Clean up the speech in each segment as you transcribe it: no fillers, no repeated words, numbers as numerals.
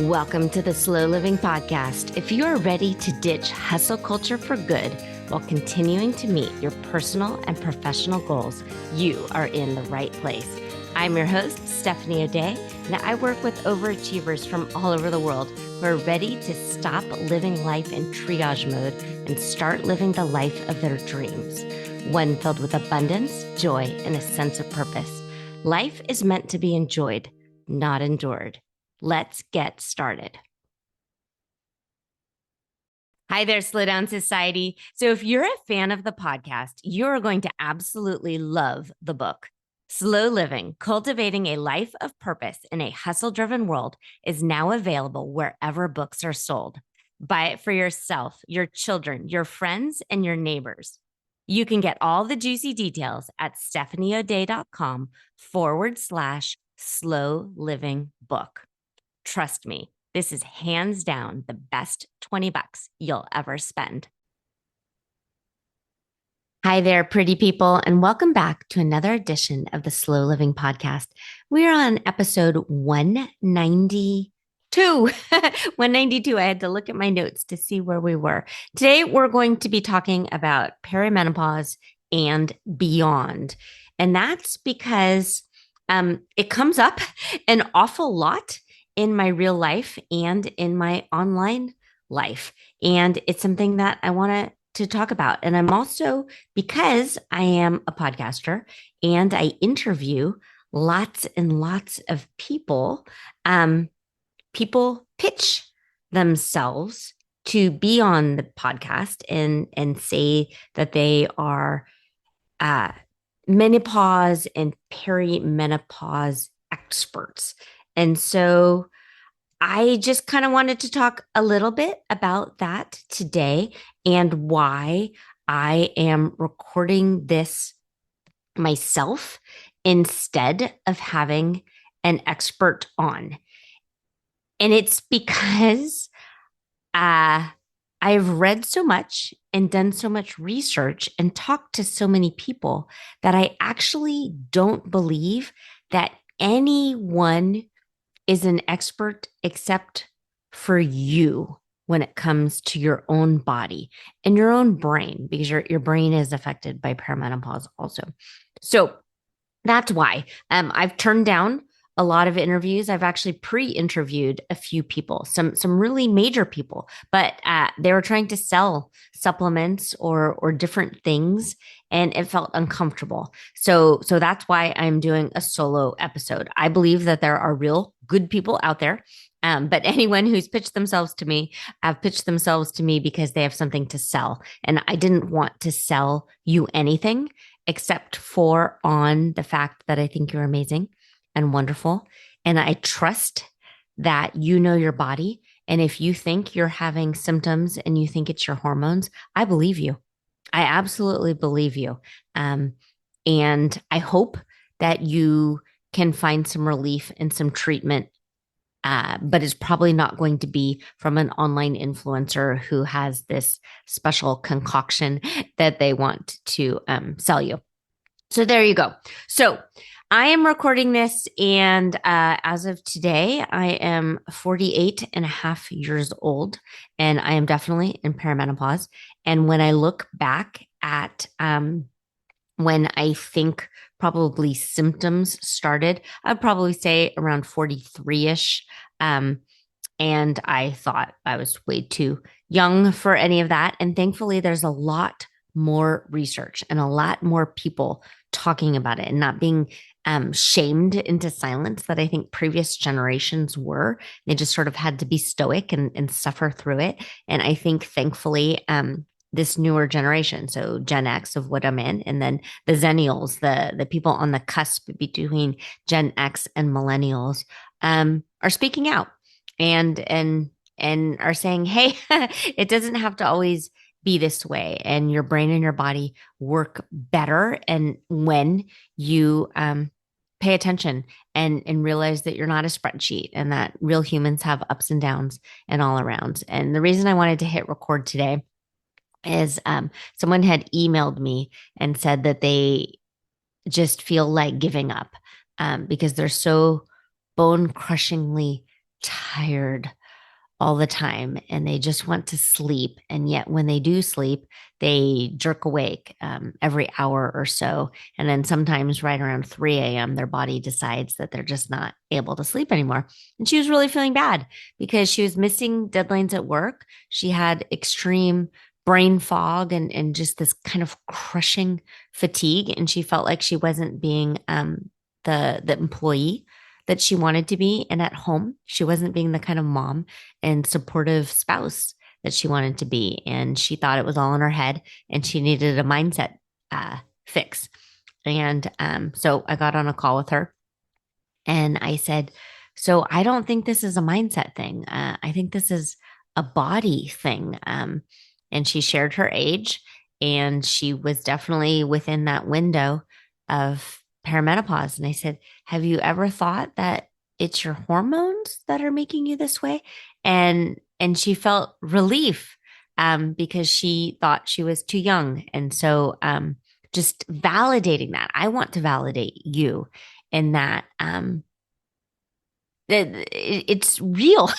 Welcome to the Slow Living Podcast. If you are ready to ditch hustle culture for good while continuing to meet your personal and professional goals, you are in the right place. I'm your host, Stephanie O'Day, and I work with overachievers from all over the world who are ready to stop living life in triage mode and start living the life of their dreams, one filled with abundance, joy, and a sense of purpose. Life is meant to be enjoyed, not endured. Let's get started. Hi there, Slow Down Society. So if you're a fan of the podcast, you're going to absolutely love the book. Slow Living, Cultivating a Life of Purpose in a Hustle-Driven World is now available wherever books are sold. Buy it for yourself, your children, your friends, and your neighbors. You can get all the juicy details at stephanieoday.com/slow living book. Trust me, this is hands down the best $20 you'll ever spend. Hi there, pretty people, and welcome back to another edition of the Slow Living Podcast. We're on episode 192. 192. I had to look at my notes to see where we were. Today, we're going to be talking about perimenopause and beyond. And that's because it comes up an awful lot in my real life and in my online life. And it's something that I want to talk about. And I'm also, because I am a podcaster and I interview lots and lots of people, people pitch themselves to be on the podcast and say that they are menopause and perimenopause experts. And so I just kind of wanted to talk a little bit about that today and why I am recording this myself instead of having an expert on. And it's because I've read so much and done so much research and talked to so many people that I actually don't believe that anyone is an expert except for you when it comes to your own body and your own brain, because your brain is affected by perimenopause also. So that's why I've turned down a lot of interviews. I've actually pre-interviewed a few people, some really major people, but they were trying to sell supplements or different things, and it felt uncomfortable. So that's why I'm doing a solo episode. I believe that there are real good people out there, but anyone who's pitched themselves to me have pitched themselves to me because they have something to sell, and I didn't want to sell you anything except for on the fact that I think you're amazing and wonderful. And I trust that you know your body. And if you think you're having symptoms and you think it's your hormones, I believe you. I absolutely believe you. And I hope that you can find some relief and some treatment. But it's probably not going to be from an online influencer who has this special concoction that they want to sell you. So there you go. So I am recording this, and as of today, I am 48 and a half years old, and I am definitely in perimenopause. And when I look back at when I think probably symptoms started, I'd probably say around 43-ish. And I thought I was way too young for any of that. And thankfully, there's a lot more research and a lot more people talking about it and not being shamed into silence that I think previous generations were. They just sort of had to be stoic and suffer through it. And I think thankfully, this newer generation, so Gen X of what I'm in, and then the Zennials, the people on the cusp between Gen X and millennials, are speaking out and are saying, hey, it doesn't have to always be this way, and your brain and your body work better. And when you pay attention and realize that you're not a spreadsheet and that real humans have ups and downs and all around. And the reason I wanted to hit record today is someone had emailed me and said that they just feel like giving up because they're so bone crushingly tired all the time and they just want to sleep. And yet, when they do sleep, they jerk awake every hour or so. And then sometimes right around 3 a.m., their body decides that they're just not able to sleep anymore. And she was really feeling bad because she was missing deadlines at work. She had extreme brain fog and just this kind of crushing fatigue. And she felt like she wasn't being the employee that she wanted to be. And at home, she wasn't being the kind of mom and supportive spouse that she wanted to be. And she thought it was all in her head and she needed a mindset fix. And so I got on a call with her and I said, so I don't think this is a mindset thing. I think this is a body thing. And she shared her age and she was definitely within that window of perimenopause. And I said, have you ever thought that it's your hormones that are making you this way? And she felt relief because she thought she was too young. And so just validating that, I want to validate you in that it's real.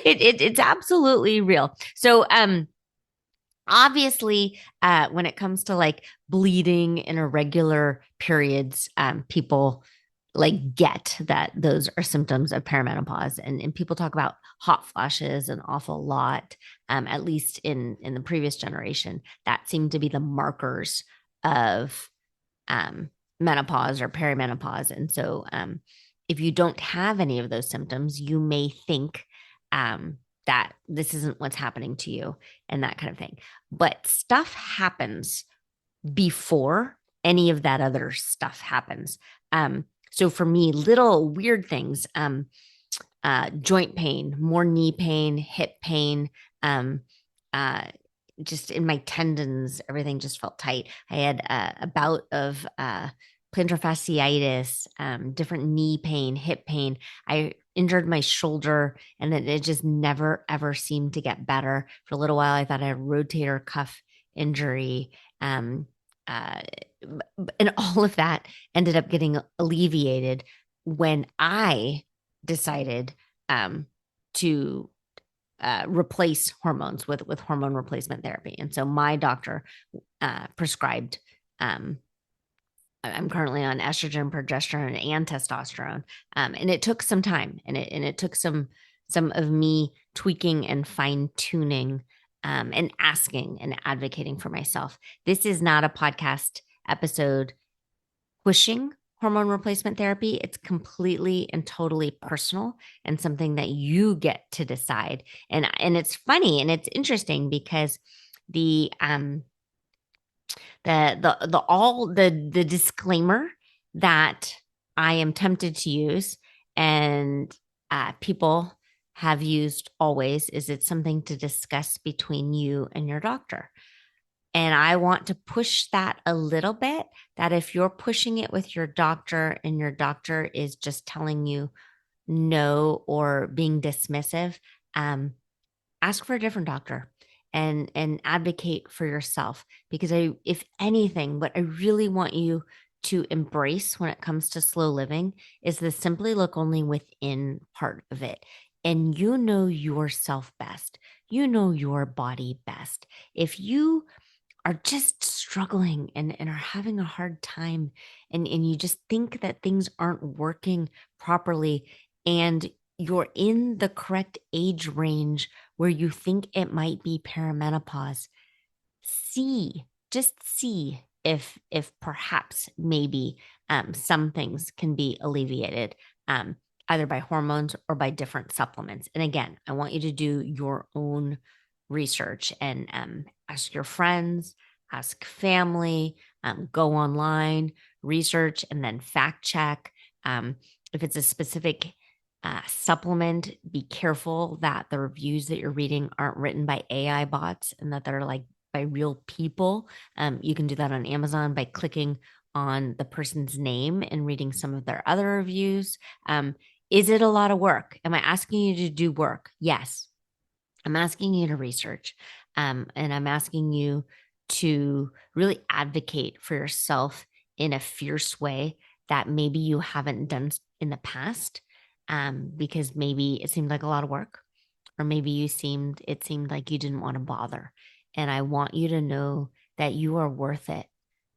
It's absolutely real. So obviously, when it comes to like bleeding and irregular periods, people like get that those are symptoms of perimenopause, and people talk about hot flashes an awful lot. At least in the previous generation, that seemed to be the markers of menopause or perimenopause. And so, if you don't have any of those symptoms, you may think that this isn't what's happening to you and that kind of thing. But stuff happens before any of that other stuff happens. So for me, little weird things, joint pain, more knee pain, hip pain, uh, just in my tendons, everything just felt tight. I had a bout of plantar fasciitis, different knee pain, hip pain. I injured my shoulder and then it just never, ever seemed to get better. For a little while, I thought I had a rotator cuff injury. Uh, and all of that ended up getting alleviated when I decided to replace hormones with hormone replacement therapy. And so my doctor prescribed I'm currently on estrogen, progesterone, and testosterone. And it took some time and it took some of me tweaking and fine tuning and asking and advocating for myself. This is not a podcast episode pushing hormone replacement therapy. It's completely and totally personal and something that you get to decide. And it's funny and it's interesting because the the disclaimer that I am tempted to use and people have used always is it's something to discuss between you and your doctor. And I want to push that a little bit, that if you're pushing it with your doctor and your doctor is just telling you no or being dismissive, ask for a different doctor and advocate for yourself. Because if anything, what I really want you to embrace when it comes to slow living is the simply look only within part of it. And you know yourself best. You know your body best. If you are just struggling and are having a hard time and you just think that things aren't working properly and you're in the correct age range where you think it might be perimenopause, just see if perhaps maybe some things can be alleviated either by hormones or by different supplements. And again, I want you to do your own research and ask your friends, ask family, go online, research, and then fact check. If it's a specific supplement, be careful that the reviews that you're reading aren't written by AI bots and that they're like by real people. You can do that on Amazon by clicking on the person's name and reading some of their other reviews. Is it a lot of work? Am I asking you to do work? Yes. I'm asking you to research, and I'm asking you to really advocate for yourself in a fierce way that maybe you haven't done in the past. because maybe it seemed like a lot of work, or maybe it seemed like you didn't want to bother. And I want you to know that you are worth it.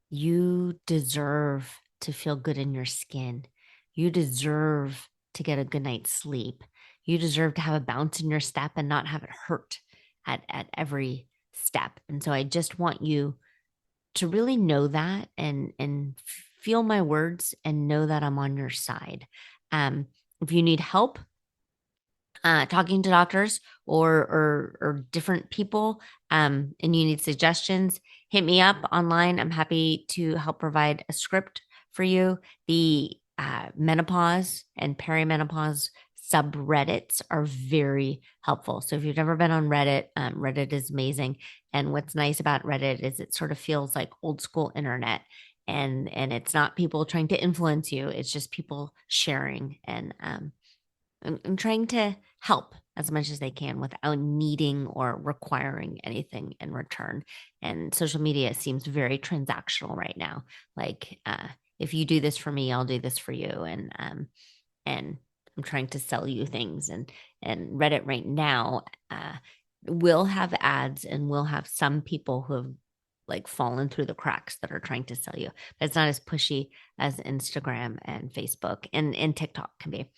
You deserve to feel good in your skin. You deserve to get a good night's sleep. You deserve to have a bounce in your step and not have it hurt at every step. And so I just want you to really know that and feel my words and know that I'm on your side. If you need help, talking to doctors or different people, and you need suggestions, hit me up online. I'm happy to help provide a script for you. The menopause and perimenopause subreddits are very helpful. So if you've never been on Reddit, Reddit is amazing. And what's nice about Reddit is it sort of feels like old school internet. And it's not people trying to influence you. It's just people sharing and trying to help as much as they can without needing or requiring anything in return. And social media seems very transactional right now. Like, if you do this for me, I'll do this for you. And I'm trying to sell you things. And Reddit right now will have ads and will have some people who have like fallen through the cracks that are trying to sell you. But it's not as pushy as Instagram and Facebook and TikTok can be.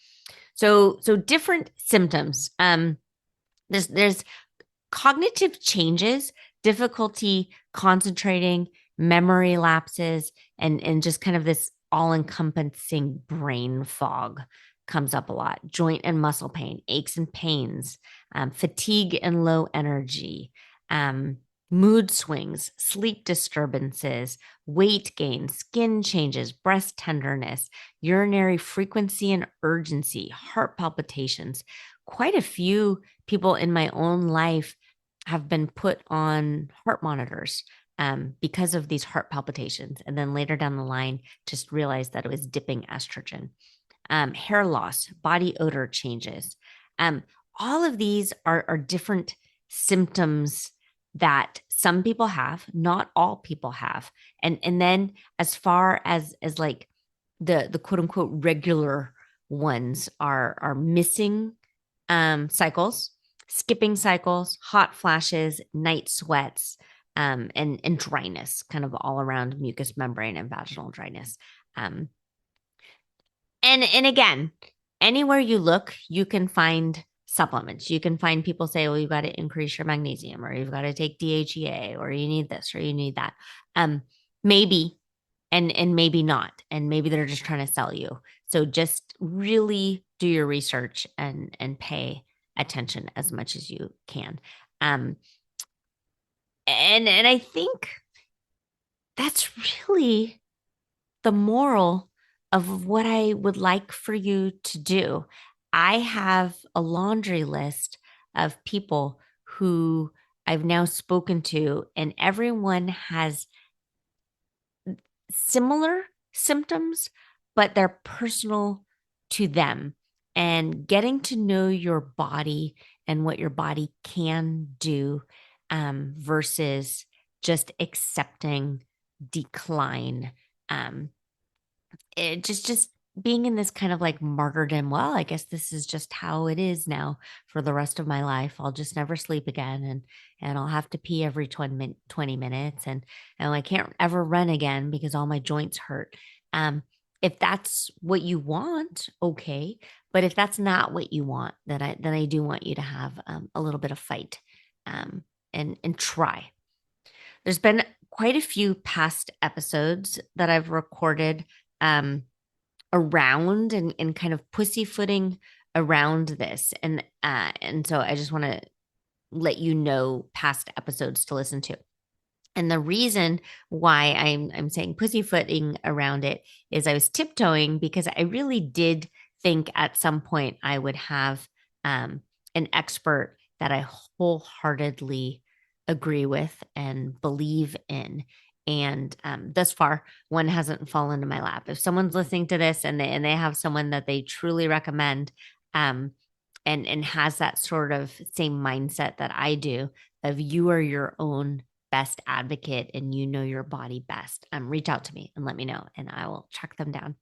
So different symptoms. There's cognitive changes, difficulty concentrating, memory lapses, and just kind of this all-encompassing brain fog comes up a lot. Joint and muscle pain, aches and pains, fatigue and low energy, mood swings, sleep disturbances, weight gain, skin changes, breast tenderness, urinary frequency and urgency, heart palpitations. Quite a few people in my own life have been put on heart monitors because of these heart palpitations. And then later down the line, just realized that it was dipping estrogen. Hair loss, body odor changes. All of these are different symptoms that some people have, not all people have. And then as far as like the quote unquote regular ones are missing cycles, skipping cycles, hot flashes, night sweats, and dryness, kind of all around mucous membrane and vaginal dryness. And again, anywhere you look, you can find supplements. You can find people say, well, you've got to increase your magnesium, or you've got to take DHEA, or you need this, or you need that. Maybe, and maybe not. And maybe they're just trying to sell you. So just really do your research and pay attention as much as you can. And I think that's really the moral of what I would like for you to do. I have a laundry list of people who I've now spoken to, and everyone has similar symptoms, but they're personal to them. And getting to know your body and what your body can do versus just accepting decline. It just being in this kind of like martyrdom. Well, I guess this is just how it is now for the rest of my life. I'll just never sleep again, and I'll have to pee every 20 minutes, and I can't ever run again because all my joints hurt. If that's what you want, okay. But if that's not what you want, then I do want you to have a little bit of fight, and try. There's been quite a few past episodes that I've recorded around and kind of pussyfooting around this. And so I just want to let you know past episodes to listen to. And the reason why I'm saying pussyfooting around it is I was tiptoeing because I really did think at some point I would have an expert that I wholeheartedly agree with and believe in. And thus far, one hasn't fallen into my lap. If someone's listening to this and they have someone that they truly recommend, and has that sort of same mindset that I do, of you are your own best advocate and you know your body best, reach out to me and let me know, and I will track them down.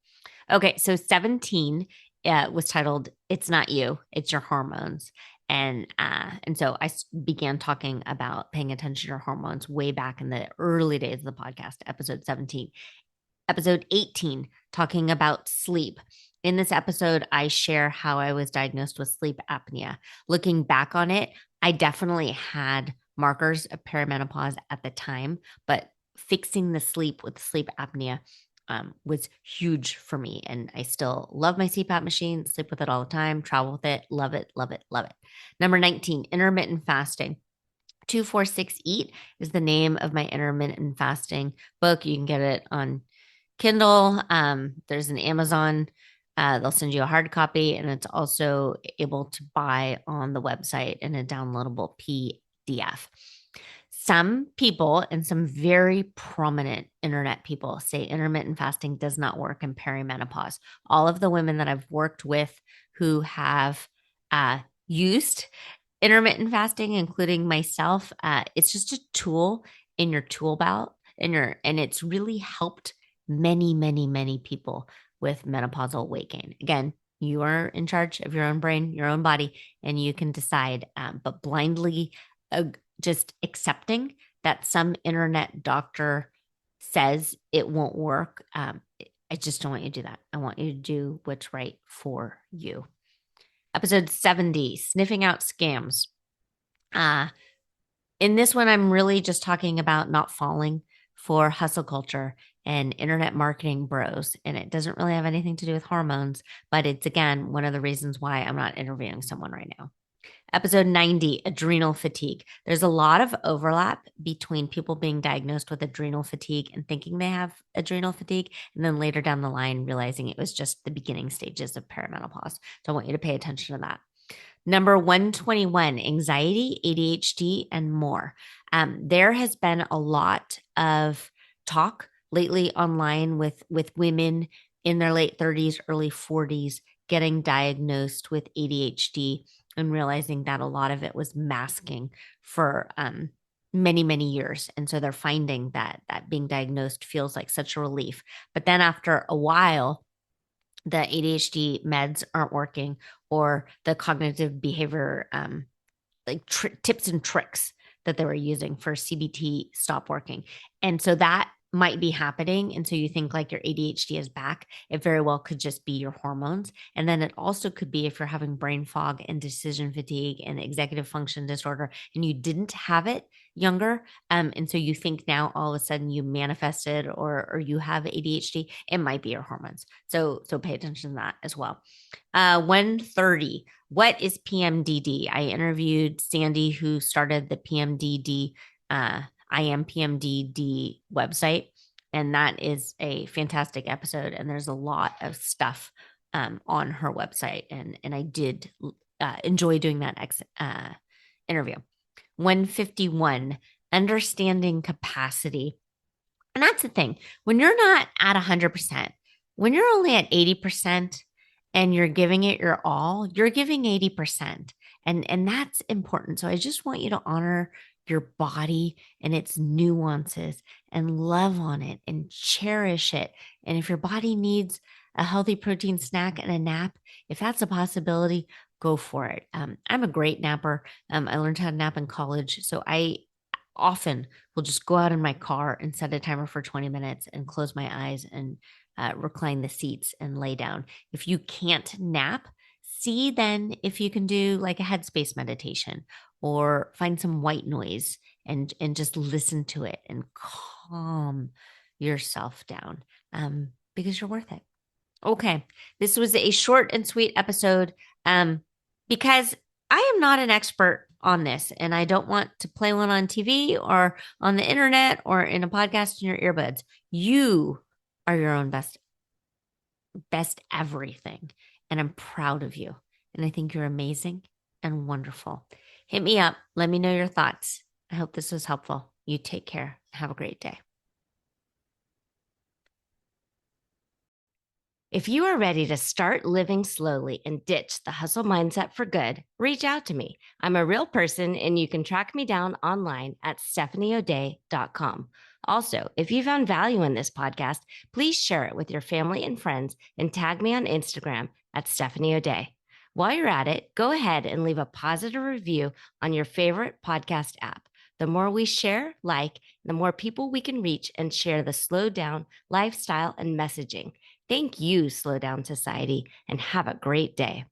Okay, so 17 was titled "It's Not You, It's Your Hormones." And so began talking about paying attention to your hormones way back in the early days of the podcast, episode 17. Episode 18, talking about sleep. In this episode, I share how I was diagnosed with sleep apnea. Looking back on it, I definitely had markers of perimenopause at the time, but fixing the sleep with sleep apnea was huge for me. And I still love my CPAP machine, sleep with it all the time, travel with it, love it, love it, love it. Number 19, intermittent fasting. 246 Eat is the name of my intermittent fasting book. You can get it on Kindle. There's an Amazon. They'll send you a hard copy, and it's also able to buy on the website in a downloadable PDF. Some people and some very prominent internet people say intermittent fasting does not work in perimenopause. All of the women that I've worked with who have used intermittent fasting, including myself, it's just a tool in your tool belt, and it's really helped many, many, many people with menopausal weight gain. Again, you are in charge of your own brain, your own body, and you can decide. But blindly just accepting that some internet doctor says it won't work, I just don't want you to do that. I want you to do what's right for you. Episode 70, Sniffing Out Scams. In this one, I'm really just talking about not falling for hustle culture and internet marketing bros. And it doesn't really have anything to do with hormones, but it's, again, one of the reasons why I'm not interviewing someone right now. Episode 90, adrenal fatigue. There's a lot of overlap between people being diagnosed with adrenal fatigue and thinking they have adrenal fatigue, and then later down the line realizing it was just the beginning stages of perimenopause. So I want you to pay attention to that. Number 121, anxiety, ADHD, and more. There has been a lot of talk lately online with women in their late 30s, early 40s getting diagnosed with ADHD and realizing that a lot of it was masking for many, many years. And so they're finding that being diagnosed feels like such a relief. But then after a while, the ADHD meds aren't working, or the cognitive behavior tips and tricks that they were using for CBT stop working. And so that might be happening. And so you think like your ADHD is back. It very well could just be your hormones. And then it also could be if you're having brain fog and decision fatigue and executive function disorder, and you didn't have it younger. And so you think now all of a sudden you manifested or you have ADHD, it might be your hormones. So pay attention to that as well. 130. What is PMDD? I interviewed Sandy, who started the PMDD, I am PMDD website. And that is a fantastic episode. And there's a lot of stuff on her website. And I did enjoy doing that interview. 151, understanding capacity. And that's the thing. When you're not at 100%, when you're only at 80% and you're giving it your all, you're giving 80%. And that's important. So I just want you to honor your body and its nuances and love on it and cherish it. And if your body needs a healthy protein snack and a nap, if that's a possibility, go for it. I'm a great napper. I learned how to nap in college. So I often will just go out in my car and set a timer for 20 minutes and close my eyes and recline the seats and lay down. If you can't nap, see then if you can do like a headspace meditation or find some white noise and just listen to it and calm yourself down because you're worth it. Okay, this was a short and sweet episode because I am not an expert on this, and I don't want to play one on TV or on the internet or in a podcast in your earbuds. You are your own best everything, and I'm proud of you. And I think you're amazing and wonderful. Hit me up. Let me know your thoughts. I hope this was helpful. You take care. Have a great day. If you are ready to start living slowly and ditch the hustle mindset for good, reach out to me. I'm a real person, and you can track me down online at stephanieoday.com. Also, if you found value in this podcast, please share it with your family and friends and tag me on Instagram at Stephanie O'Day. While you're at it, go ahead and leave a positive review on your favorite podcast app. The more we share, the more people we can reach and share the slow down lifestyle and messaging. Thank you, Slow Down Society, and have a great day.